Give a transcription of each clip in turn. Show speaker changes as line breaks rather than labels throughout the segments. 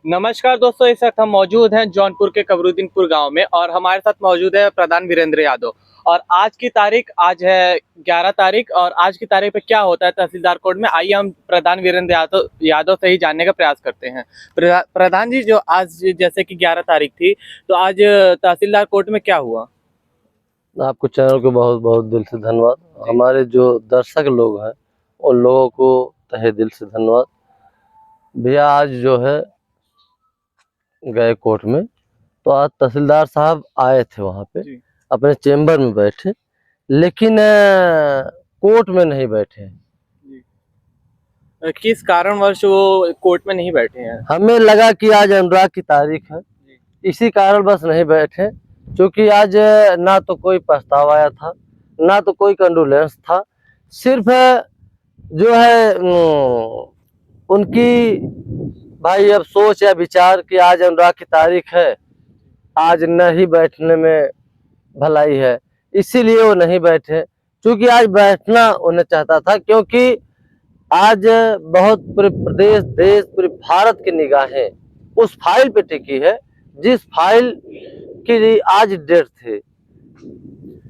नमस्कार दोस्तों, इस वक्त हम मौजूद हैं जौनपुर के कबरुद्दीनपुर गांव में और हमारे साथ मौजूद है प्रधान वीरेंद्र यादव। और आज है 11 तारीख और आज की तारीख पे क्या होता है तहसीलदार कोर्ट में, आइए हम प्रधान वीरेंद्र यादव से ही जानने का प्रयास करते हैं। प्रधान जी, जो आज जैसे कि 11 तारीख थी, तो आज तहसीलदार कोर्ट में क्या हुआ?
आपको चैनल को बहुत बहुत दिल से धन्यवाद। हमारे जो दर्शक लोग हैं उन लोगों को तहे दिल से धन्यवाद। भैया आज जो है गए कोर्ट में, तो आज तहसीलदार साहब आए थे वहाँ पे, अपने चेम्बर में बैठे, लेकिन कोर्ट में नहीं बैठे।
किस कारणवश वो कोर्ट में नहीं बैठे हैं?
हमें लगा कि आज अनुराग की तारीख है, इसी कारण बस नहीं बैठे। क्योंकि आज ना तो कोई प्रस्ताव आया था, ना तो कोई कंडोलेंस था। सिर्फ जो है उनकी भाई अब सोच या विचार कि आज अनुराग की तारीख है, आज नहीं बैठने में भलाई है, इसीलिए वो नहीं बैठे। क्योंकि आज बैठना उन्हें चाहता था, क्योंकि आज बहुत पूरे प्रदेश, देश, पूरे भारत की निगाहें उस फाइल पे टिकी है जिस फाइल की आज डेट थी।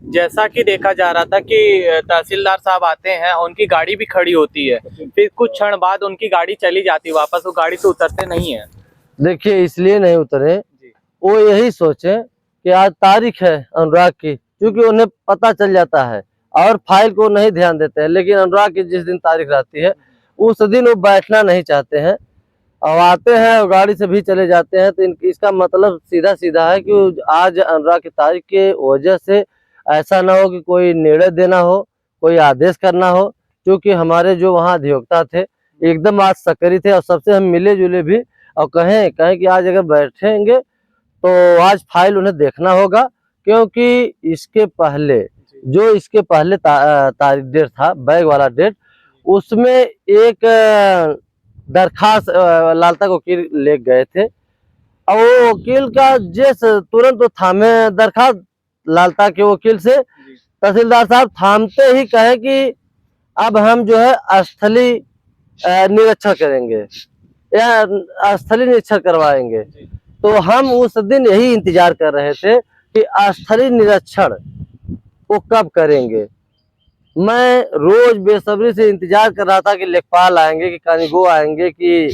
जैसा कि देखा जा रहा था कि तहसीलदार साहब आते हैं, उनकी गाड़ी भी खड़ी होती है, फिर कुछ क्षण बाद उनकी गाड़ी चली जाती है वापस, वो गाड़ी से उतरते नहीं है।
देखिए, इसलिए नहीं उतरे, वो यही सोचे कि आज तारीख है अनुराग की, क्योंकि उन्हें पता चल जाता है और फाइल को नहीं ध्यान देते हैं। लेकिन अनुराग की जिस दिन तारीख रहती है उस दिन वो बैठना नहीं चाहते हैं और आते हैं और गाड़ी से भी चले जाते हैं। तो इसका मतलब सीधा सीधा है कि आज अनुराग की तारीख के वजह से ऐसा ना हो कि कोई निर्णय देना हो, कोई आदेश करना हो। क्योंकि हमारे जो वहाँ अधिवक्ता थे एकदम आज सक्रिय थे और सबसे हम मिले जुले भी, और कहें कि आज अगर बैठेंगे तो आज फाइल उन्हें देखना होगा। क्योंकि इसके पहले तारीख डेट था, बैग वाला डेट, उसमें एक दरखास्त लालता वकील ले गए थे और वो वकील का जैसे तुरंत वो थामे दरखास्त लालता के वकील से, तहसीलदार साहब थामते ही कहे कि अब हम जो है स्थलीय निरीक्षण करेंगे या स्थलीय निरीक्षण करवाएंगे। तो हम उस दिन यही इंतजार कर रहे थे कि स्थलीय निरीक्षण वो कब करेंगे। मैं रोज बेसब्री से इंतजार कर रहा था कि लेखपाल आएंगे, कि कानूगो आएंगे, कि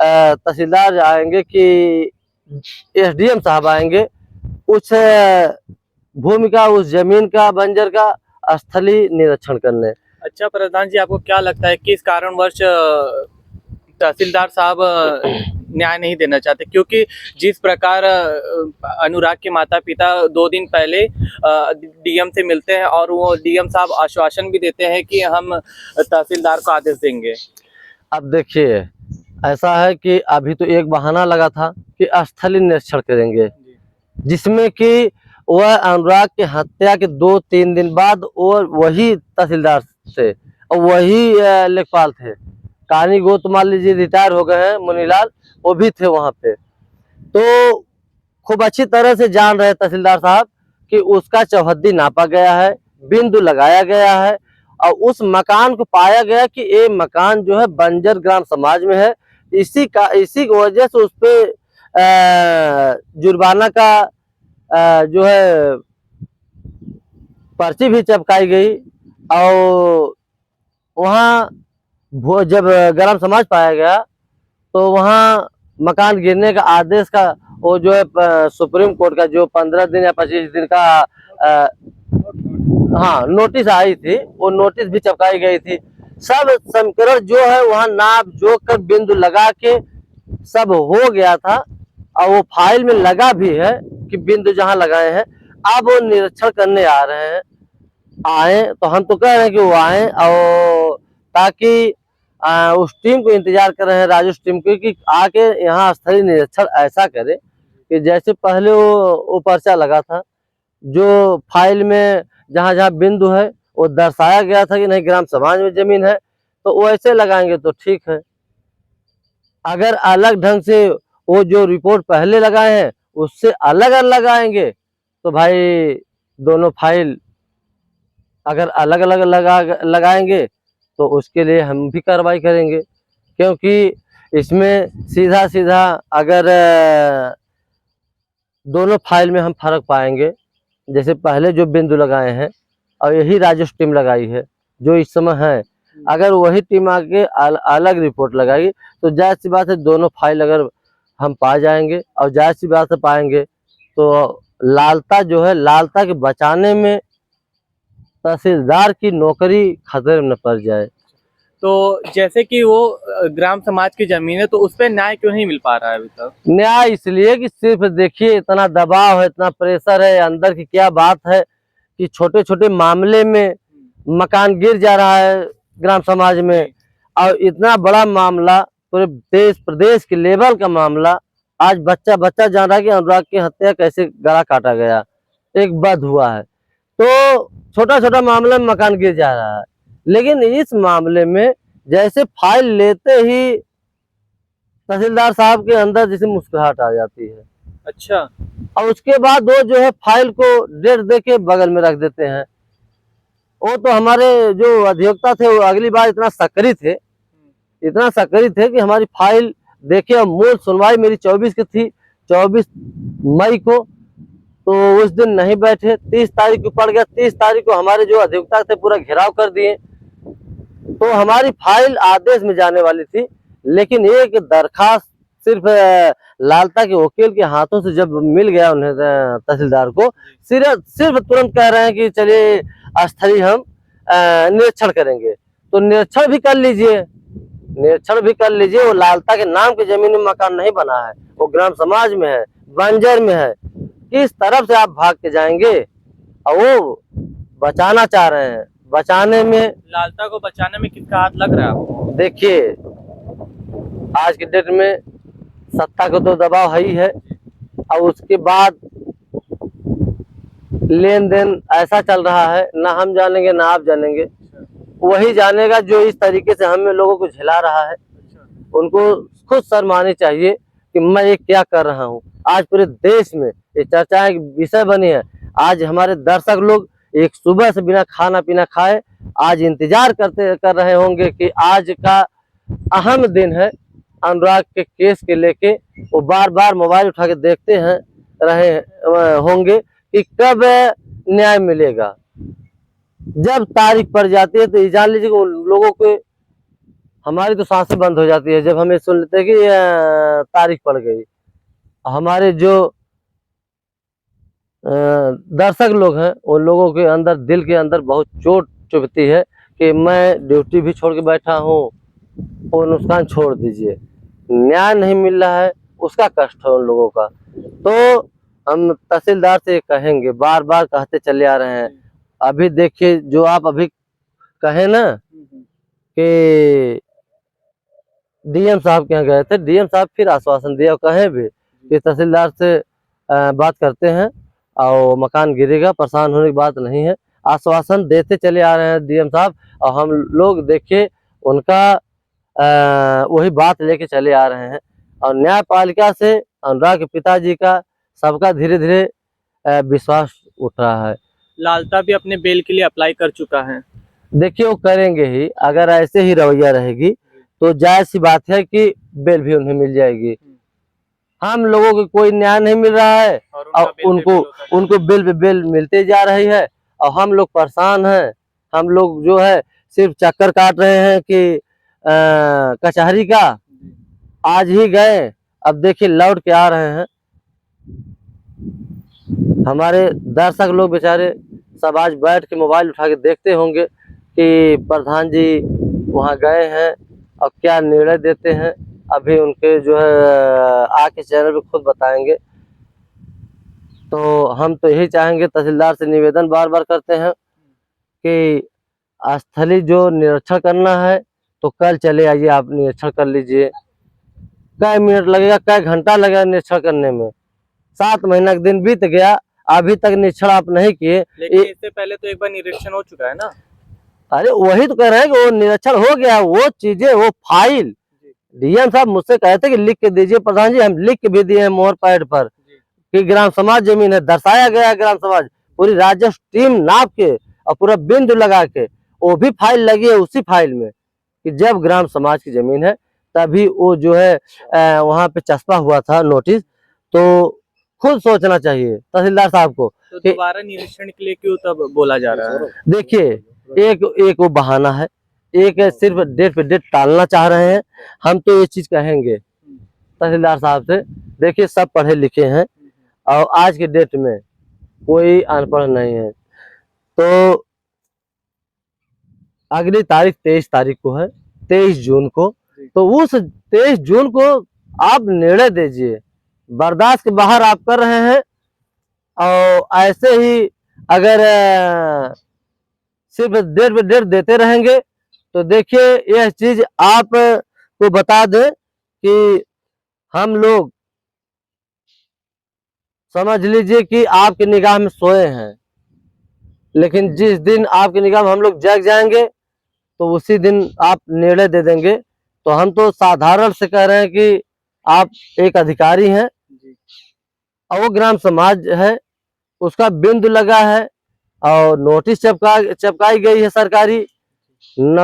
तहसीलदार आएंगे, कि एसडीएम साहब आएंगे, उस भूमि का, उस जमीन का, बंजर का स्थलीय निरीक्षण करने।
अच्छा प्रधान जी, आपको क्या लगता है किस कारणवश तहसीलदार साहब न्याय नहीं देना चाहते? क्योंकि जिस प्रकार अनुराग के माता पिता 2 दिन पहले डीएम से मिलते हैं और वो डीएम साहब आश्वासन भी देते हैं कि हम तहसीलदार को आदेश देंगे।
अब देखिए, ऐसा है कि अभी तो एक बहाना लगा था कि स्थलीय निरीक्षण करेंगे, जिसमें कि वह अनुराग की हत्या के 2-3 दिन बाद और वही तहसीलदार से और वही लेखपाल थे। कानूगो तो मान लीजिए रिटायर हो गए हैं, मुनीलाल, वो भी थे वहाँ पे। तो खूब अच्छी तरह से जान रहे तहसीलदार साहब कि उसका चौहद्दी नापा गया है, बिंदु लगाया गया है और उस मकान को पाया गया कि ये मकान जो है बंजर ग्राम समाज में है। इसी की वजह से उस पे जुर्माना का जो है पर्ची भी चिपकाई गई। और वहाँ जब ग्राम समाज पाया गया तो वहाँ मकान गिरने का आदेश का वो जो है सुप्रीम कोर्ट का जो 15 दिन या 25 दिन का हाँ नोटिस आई थी, वो नोटिस भी चिपकाई गई थी। सब समीकरण जो है वहाँ नाप जोख कर बिंदु लगा के सब हो गया था और वो फाइल में लगा भी है कि बिंदु जहाँ लगाए हैं। अब वो निरीक्षण करने आ रहे हैं, आए तो हम तो कह रहे हैं कि वो आए और ताकि उस टीम को इंतजार कर रहे हैं, राजेश टीम को, कि आके यहाँ स्थलीय निरीक्षण ऐसा करे कि जैसे पहले वो पर्चा लगा था, जो फाइल में जहाँ जहाँ बिंदु है वो दर्शाया गया था कि नहीं ग्राम समाज में जमीन है, तो वो ऐसे लगाएंगे तो ठीक है। अगर अलग ढंग से वो जो रिपोर्ट पहले लगाए हैं उससे अलग अलग लगाएंगे तो भाई दोनों फाइल अगर अलग अलग लगाएंगे तो उसके लिए हम भी कार्रवाई करेंगे। क्योंकि इसमें सीधा सीधा अगर दोनों फाइल में हम फर्क पाएंगे, जैसे पहले जो बिंदु लगाए हैं और यही राजस्व टीम लगाई है जो इस समय है, अगर वही टीम आके अलग रिपोर्ट लगाएगी तो जाहिर सी बात है दोनों फाइल अगर हम पा जाएंगे और जाहिर सी बात है पाएंगे तो लालता जो है, लालता के बचाने में तहसीलदार की नौकरी खतरे में न पड़ जाए।
तो जैसे कि वो ग्राम समाज की जमीन है, तो उस पर न्याय क्यों नहीं मिल पा रहा है अभी तक?
न्याय इसलिए कि सिर्फ देखिए इतना दबाव है, इतना प्रेशर है, अंदर की क्या बात है कि छोटे छोटे मामले में मकान गिर जा रहा है ग्राम समाज में, और इतना बड़ा मामला पूरे देश प्रदेश के लेवल का मामला, आज बच्चा बच्चा जान रहा है कि अनुराग की हत्या कैसे गला काटा गया, एक वध हुआ है। तो छोटा छोटा मामला में मकान गिर जा रहा है, लेकिन इस मामले में जैसे फाइल लेते ही तहसीलदार साहब के अंदर जैसे मुस्कुराहट आ जाती है।
अच्छा।
और उसके बाद वो जो है फाइल को डेट दे के बगल में रख देते हैं। वो तो हमारे जो अधिवक्ता थे वो अगली बार इतना सक्रिय थे, इतना सक्रिय थे कि हमारी फाइल देखे, और मूल सुनवाई मेरी 24 की थी, 24 मई को, तो उस दिन नहीं बैठे, 30 तारीख को पड़ गया। 30 तारीख को हमारे जो अधिवक्ता थे पूरा घेराव कर दिए, तो हमारी फाइल आदेश में जाने वाली थी, लेकिन एक दरखास्त सिर्फ लालता के वकील के हाथों से जब मिल गया उन्हें तहसीलदार को, सिर्फ तुरंत कह रहे हैं कि चलिए स्थलीय हम निरीक्षण करेंगे। तो निरीक्षण भी कर लीजिए, निरीक्षण भी कर लीजिए, वो लालता के नाम की जमीन में मकान नहीं बना है, वो ग्राम समाज में है, बंजर में है। किस तरफ से आप भाग के जाएंगे? और वो बचाना चाह रहे हैं, बचाने में,
लालता को बचाने में किसका हाथ लग रहा है आपको?
देखिए आज के डेट में सत्ता का तो दबाव है ही है, और उसके बाद लेन देन ऐसा चल रहा है, ना हम जानेंगे ना आप जानेंगे, वही जानेगा जो इस तरीके से हमें लोगों को झिला रहा है। उनको खुद शर्म आनी चाहिए कि मैं ये क्या कर रहा हूँ। आज पूरे देश में ये चर्चाएं विषय बनी है। आज हमारे दर्शक लोग एक सुबह से बिना खाना पीना खाए आज इंतजार कर रहे होंगे कि आज का अहम दिन है अनुराग के केस के लेके, वो बार बार मोबाइल उठा के देखते हैं रहे होंगे कि कब न्याय मिलेगा। जब तारीख पड़ जाती है तो ये जान लीजिए कि उन लोगों को, हमारी तो सांसें बंद हो जाती है जब हमें सुन लेते हैं कि तारीख पड़ गई। हमारे जो दर्शक लोग हैं उन लोगों के अंदर, दिल के अंदर बहुत चोट चुभती है कि मैं ड्यूटी भी छोड़ के बैठा हूँ, और नुकसान छोड़ दीजिए, न्याय नहीं मिल रहा है, उसका कष्ट है उन लोगों का। तो हम तहसीलदार से कहेंगे, बार बार कहते चले आ रहे हैं। अभी देखिए जो आप अभी कहे ना कि डीएम साहब के यहाँ गए थे, डीएम साहब फिर आश्वासन दिया, कहे भी कि तहसीलदार से बात करते हैं और मकान गिरेगा, परेशान होने की बात नहीं है, आश्वासन देते चले आ रहे हैं डीएम साहब। और हम लोग देखिए उनका वही बात लेके चले आ रहे हैं। और न्यायपालिका से अनुराग के पिताजी का सबका धीरे धीरे विश्वास उठ रहा है।
लालता भी अपने बेल के लिए अप्लाई कर चुका है।
देखिए वो करेंगे ही, अगर ऐसे ही रवैया रहेगी तो जायज सी बात है कि बेल भी उन्हें मिल जाएगी। हम लोगों को कोई न्याय नहीं मिल रहा है और उनको बेल पे बेल मिलते जा रही है, और हम लोग परेशान हैं। हम लोग जो है सिर्फ चक्कर काट रहे हैं कि कचहरी का, आज ही गए, अब देखिए लौट के आ रहे हैं। हमारे दर्शक लोग बेचारे सब आज बैठ के मोबाइल उठा के देखते होंगे कि प्रधान जी वहाँ गए हैं और क्या निर्णय देते हैं। अभी उनके जो है आके चैनल पे खुद बताएंगे। तो हम तो यही चाहेंगे, तहसीलदार से निवेदन बार बार करते हैं कि स्थलीय जो निरीक्षण करना है तो कल चले आइए, आप निरीक्षण कर लीजिए। कै मिनट लगेगा, कै घंटा लगेगा निरीक्षण करने में? 7 महीना का दिन बीत गया, अभी तक निरीक्षण आप नहीं किए।
लेकिन इससे पहले तो एक बार निरीक्षण हो चुका है ना।
अरे वही तो कह रहे हैं कि वो निरीक्षण हो गया, वो चीजें, वो फाइल डीएम साहब मुझसे कहते कि लिख के दीजिए। प्रधान जी हम लिख के भी दिए हैं मोहर पैड पर कि ग्राम समाज जमीन है, दर्शाया गया है ग्राम समाज, पूरी राजस्व टीम नाप के और पूरा बिंदु लगा के, वो भी फाइल लगी है उसी फाइल में कि जब ग्राम समाज की जमीन है तभी वो जो है वहाँ पे चस्पा हुआ था नोटिस। तो खुद सोचना चाहिए तहसीलदार साहब को
तो
कि
दोबारा निरीक्षण के लिए क्यों तब बोला जा रहा है?
देखिए, एक एक वो बहाना है, एक है सिर्फ डेट पे डेट टालना चाह रहे हैं। हम तो ये चीज कहेंगे तहसीलदार साहब से, देखिए सब पढ़े लिखे हैं और आज के डेट में कोई अनपढ़ नहीं है। तो अगली तारीख 23 तारीख को है, 23 जून को। तो उस 23 जून को आप निर्णय दीजिए। बर्दाश्त के बाहर आप कर रहे हैं और ऐसे ही अगर सिर्फ डेट पे डेट देते रहेंगे तो देखिए यह चीज आप को बता दें कि हम लोग समझ लीजिए कि आपकी निगाह में सोए हैं, लेकिन जिस दिन आपकी निगाह में हम लोग जग जाएंगे तो उसी दिन आप निर्णय दे देंगे। तो हम तो साधारण से कह रहे हैं कि आप एक अधिकारी हैं और वो ग्राम समाज है, उसका बिंदु लगा है और नोटिस चपकाई गई है सरकारी न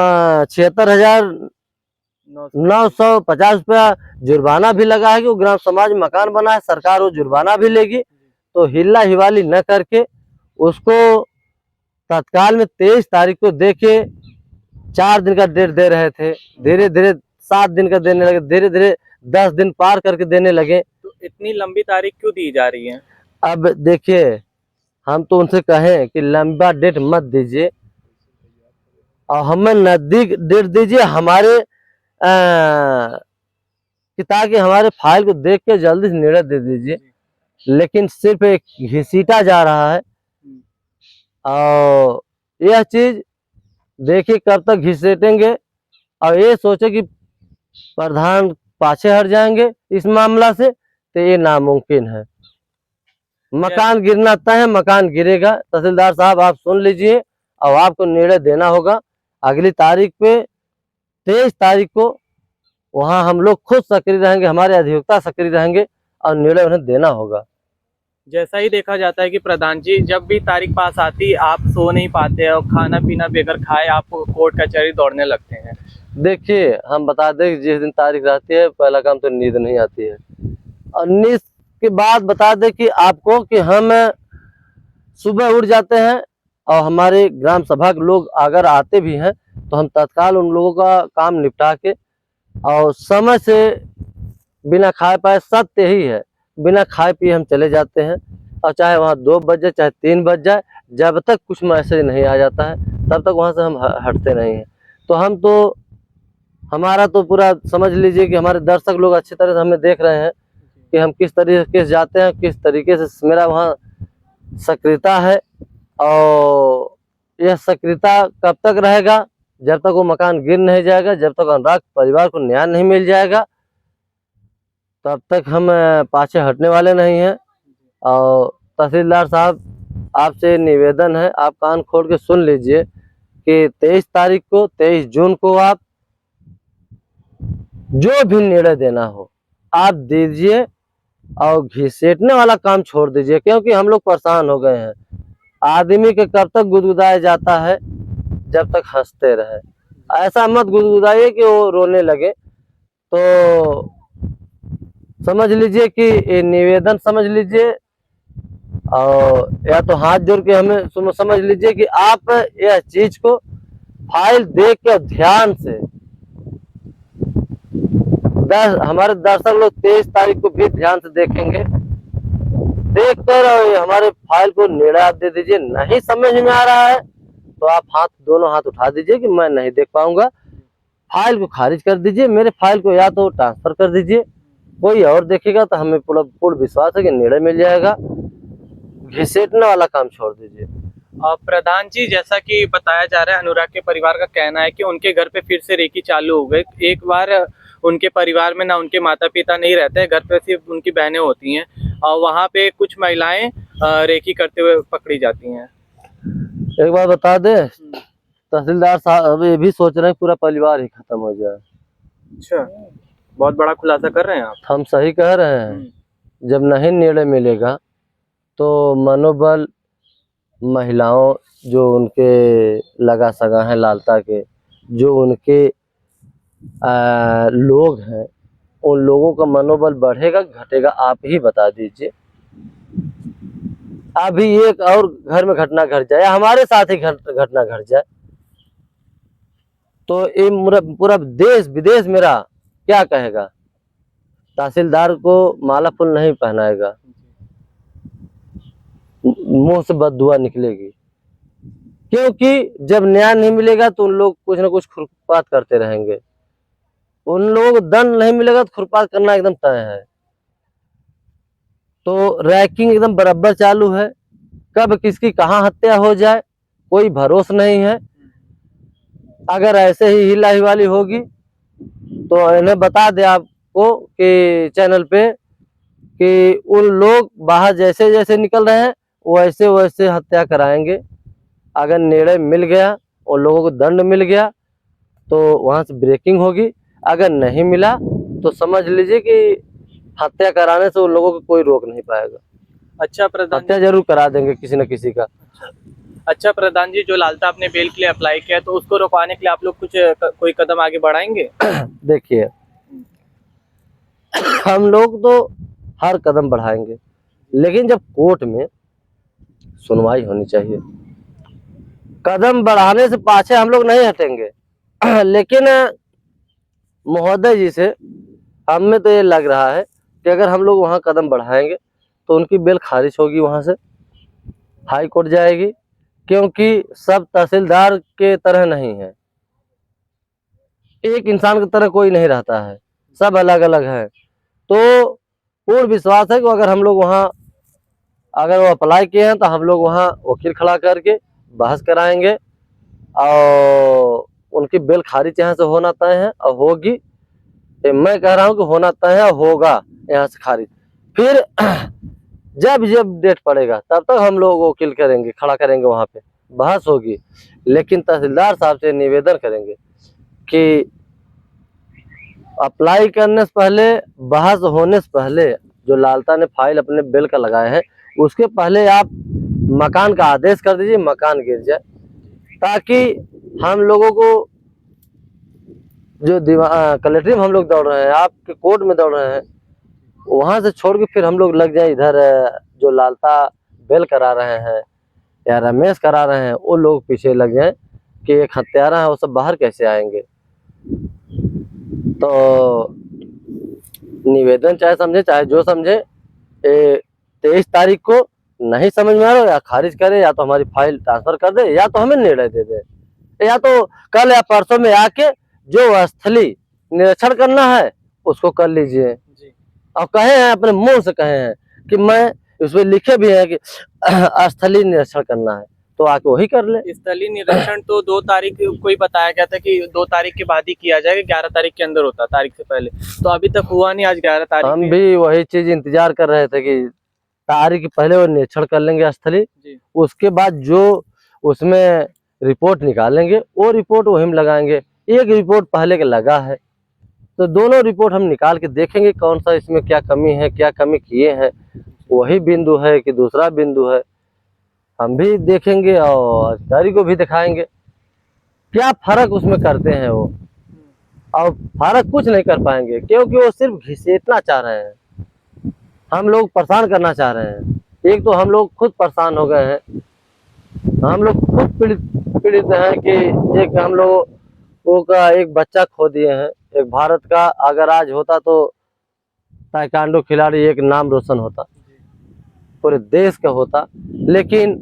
76,950 रुपया जुर्माना भी लगा है कि वो ग्राम समाज मकान बना है, सरकार वो जुर्माना भी लेगी। तो हिल्ला हिवाली न करके उसको तत्काल में 23 तारीख को देखिए, 4 दिन का डेट दे रहे थे, धीरे धीरे 7 दिन का देने लगे, धीरे धीरे 10 दिन पार करके देने लगे।
तो इतनी लंबी तारीख क्यों दी जा रही है?
अब देखिए, हम तो उनसे कहें कि लंबा डेट मत दीजिए और हमें नजदीक डेट दीजिए हमारे कि ताकि हमारे फाइल को देख के जल्दी से निर्णय दे दीजिए। लेकिन सिर्फ एक घसीटा जा रहा है और यह चीज देखिए कब तक घसीटेंगे और ये सोचे कि प्रधान पाछे हट जाएंगे इस मामला से, तो ये नामुमकिन है। मकान गिरना तय है, मकान गिरेगा। तहसीलदार साहब आप सुन लीजिए और आपको निर्णय देना होगा। अगली तारीख पे 23 तारीख को वहाँ हम लोग खुद सक्रिय रहेंगे, हमारे अधिवक्ता सक्रिय रहेंगे और निर्णय उन्हें देना होगा।
जैसा ही देखा जाता है कि प्रधान जी जब भी तारीख पास आती आप सो नहीं पाते और खाना पीना बेगर खाए आप कोर्ट कचहरी दौड़ने लगते हैं।
देखिए, हम बता दें कि जिस दिन तारीख रहती है पहला काम तो नींद नहीं आती है और नींद के बाद बता दें कि आपको कि हम सुबह उठ जाते हैं और हमारे ग्राम सभा के लोग अगर आते भी हैं तो हम तत्काल उन लोगों का काम निपटा के और समय से बिना खाए पाए, सत्य ही है, बिना खाए पिए हम चले जाते हैं। और चाहे वहाँ 2 बज जाए चाहे 3 बज जाए, जब तक कुछ मैसेज नहीं आ जाता है तब तक वहाँ से हम हटते नहीं हैं। तो हम तो हमारा तो पूरा समझ लीजिए कि हमारे दर्शक लोग अच्छी तरह से हमें देख रहे हैं कि हम किस तरीके से जाते हैं, किस तरीके से मेरा वहाँ सक्रियता है। और यह सक्रियता कब तक रहेगा? जब तक वो मकान गिर नहीं जाएगा, जब तक अनुराग परिवार को न्याय नहीं मिल जाएगा, तब तक हम पाछे हटने वाले नहीं हैं। और तहसीलदार साहब आपसे निवेदन है, आप कान खोल के सुन लीजिए कि 23 तारीख को 23 जून को आप जो भी निर्णय देना हो आप दीजिए और घिसेटने वाला काम छोड़ दीजिए, क्योंकि हम लोग परेशान हो गए हैं। आदमी के कब तक गुदगुदाया जाता है? जब तक हंसते रहे। ऐसा मत गुदगुदाइए कि वो रोने लगे। तो समझ लीजिए कि ये निवेदन समझ लीजिए और या तो हाथ जोड़ के हमें समझ लीजिए कि आप यह चीज को फाइल देख के ध्यान से हमारे दर्शक लोग 23 तारीख को भी ध्यान से देखेंगे, देख कर हमारे फाइल को निर्णय आप दे दीजिए। नहीं समझ में आ रहा है तो आप दोनों हाथ उठा दीजिए कि मैं नहीं देख पाऊंगा, फाइल को खारिज कर दीजिए। मेरे फाइल को या तो ट्रांसफर कर दीजिए, कोई और देखेगा तो हमें पूर्ण विश्वास है कि निर्णय मिल जाएगा। घिसेटने वाला काम छोड़ दीजिए।
प्रधान जी जैसा कि बताया जा रहा है, अनुराग के परिवार का कहना है कि उनके घर पे फिर से रेकी चालू हो गई। एक बार उनके परिवार में ना उनके माता पिता नहीं रहते हैं, घर पे सिर्फ उनकी बहनें होती हैं और वहाँ पे कुछ महिलाएं रेकी करते हुए पकड़ी जाती हैं।
एक बार बता दे, तहसीलदार साहब ये भी सोच रहे हैं पूरा परिवार ही खत्म हो जाए।
अच्छा, बहुत बड़ा खुलासा कर रहे हैं आप।
हम सही कह रहे हैं। जब नहीं निर्णय मिलेगा तो मनोबल महिलाओं जो उनके लगा सगा हैं लालता के, जो उनके लोग हैं, उन लोगों का मनोबल बढ़ेगा घटेगा, आप ही बता दीजिए। अभी एक और घर में घटना घट जाए, हमारे साथ ही घटना घट जाए, तो ये पूरा देश विदेश मेरा क्या कहेगा? तहसीलदार को माला फूल नहीं पहनाएगा, मुंह से बददुआ निकलेगी। क्योंकि जब न्याय नहीं मिलेगा तो उन लोग कुछ ना कुछ खुरपात करते रहेंगे, उन लोगों को दंड नहीं मिलेगा तो खुरपात करना एकदम तय है। तो रैकिंग एकदम बराबर चालू है, कब किसकी कहाँ हत्या हो जाए कोई भरोसा नहीं है। अगर ऐसे ही हिला हिवाली होगी तो इन्हें बता दे आपको कि चैनल पे कि उन लोग बाहर जैसे जैसे निकल रहे हैं वैसे वैसे हत्या कराएंगे। अगर निर्णय मिल गया, उन लोगों को दंड मिल गया तो वहां से ब्रेकिंग होगी, अगर नहीं मिला तो समझ लीजिए कि हत्या कराने से उन लोगों को कोई रोक नहीं पाएगा।
अच्छा प्रधान
हत्या जरूर करा देंगे किसी न किसी का।
अच्छा प्रधान जी, जो लालता आपने बेल के लिए अप्लाई किया तो उसको रोकवाने के लिए आप लोग कुछ कोई कदम आगे बढ़ाएंगे?
देखिए, हम लोग तो हर कदम बढ़ाएंगे, लेकिन जब कोर्ट में सुनवाई होनी चाहिए, कदम बढ़ाने से पाछे हम लोग नहीं हटेंगे। लेकिन महोदय जी से हमें तो ये लग रहा है कि अगर हम लोग वहाँ कदम बढ़ाएंगे तो उनकी बेल खारिज होगी, वहाँ से हाई कोर्ट जाएगी, क्योंकि सब तहसीलदार के तरह नहीं है, एक इंसान की तरह कोई नहीं रहता है, सब अलग अलग है। तो पूर्ण विश्वास है कि अगर हम लोग वहाँ अगर वो अप्लाई किए हैं तो हम लोग वहाँ वकील खड़ा करके बहस कराएंगे और उनकी बेल खारिज यहाँ से होना तय है और होगी। मैं कह रहा हूँ कि होना तय है, होगा यहाँ से खारिज। फिर जब जब डेट पड़ेगा तब तक हम लोग वकील करेंगे, खड़ा करेंगे, वहाँ पे बहस होगी। लेकिन तहसीलदार साहब से निवेदन करेंगे कि अप्लाई करने से पहले, बहस होने से पहले, जो लालता ने फाइल अपने बेल का लगाए हैं उसके पहले आप मकान का आदेश कर दीजिए, मकान गिर जाए, ताकि हम लोगों को जो कलेक्ट्री में हम लोग दौड़ रहे हैं, आपके कोर्ट में दौड़ रहे हैं, वहां से छोड़ के फिर हम लोग लग जाए इधर जो लालता बेल करा रहे हैं या रमेश करा रहे हैं, वो लोग पीछे लग जाए कि एक हत्यारा है वो सब बाहर कैसे आएंगे। तो निवेदन चाहे समझे चाहे जो समझे, 23 तारीख को नहीं समझ में आ रहा या खारिज करे, या तो हमारी फाइल ट्रांसफर कर दे, या तो हमें निर्णय दे दे, या तो कल या परसों में आके जो स्थलीय निरीक्षण करना है उसको कर लीजिए। और कहे हैं, अपने मुंह से कहे हैं कि मैं उसमें लिखे भी है कि स्थलीय निरीक्षण करना है, तो आके वही कर ले।
स्थलीय निरीक्षण तो 2 तारीख को ही बताया गया था कि 2 तारीख के बाद ही किया जाएगा, 11 तारीख के अंदर होता, तारीख से पहले तो अभी तक हुआ नहीं। आज 11 तारीख
हम भी वही चीज इंतजार कर रहे थे कि तारीख के पहले वो निरीक्षण कर लेंगे स्थलीय, उसके बाद जो उसमें रिपोर्ट निकालेंगे वो रिपोर्ट वही में लगाएंगे। एक रिपोर्ट पहले का लगा है तो दोनों रिपोर्ट हम निकाल के देखेंगे कौन सा इसमें क्या कमी है, क्या कमी किए हैं, वही बिंदु है कि दूसरा बिंदु है, हम भी देखेंगे और अधिकारी को भी दिखाएंगे क्या फर्क उसमें करते हैं वो। और फर्क कुछ नहीं कर पाएंगे क्योंकि वो सिर्फ घिसेटना चाह रहे हैं, हम लोग परेशान करना चाह रहे हैं। एक तो हम लोग खुद परेशान हो गए हैं, हम लोग खुद पीड़ित हैं कि एक हम लोगों का एक बच्चा खो दिए हैं। एक भारत का अगर आज होता तो ताइक्वांडो खिलाड़ी एक नाम रोशन होता, पूरे देश का होता, लेकिन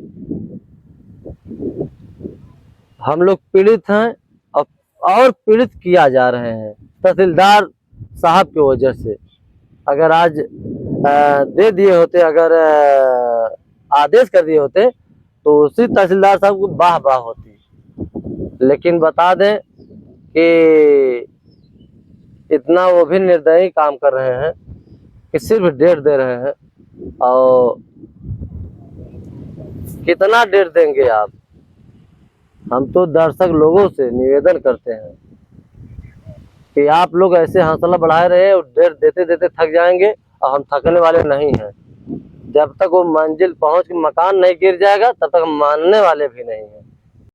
हम लोग पीड़ित हैं और पीड़ित किया जा रहे हैं तहसीलदार साहब की वजह से। अगर आज दे दिए होते, अगर आदेश कर दिए होते तो उसी तहसीलदार साहब को वाह वाह होती। लेकिन बता दें कि इतना वो भी निर्दयी काम कर रहे हैं कि सिर्फ डेट दे रहे हैं। और कितना डेट देंगे आप? हम तो दर्शक लोगों से निवेदन करते हैं कि आप लोग ऐसे हौसला बढ़ाए रहे और डेट देते देते थक जाएंगे, और हम थकने वाले नहीं हैं। जब तक वो मंजिल पहुंच के मकान नहीं गिर जाएगा तब तक हम मानने वाले भी नहीं हैं।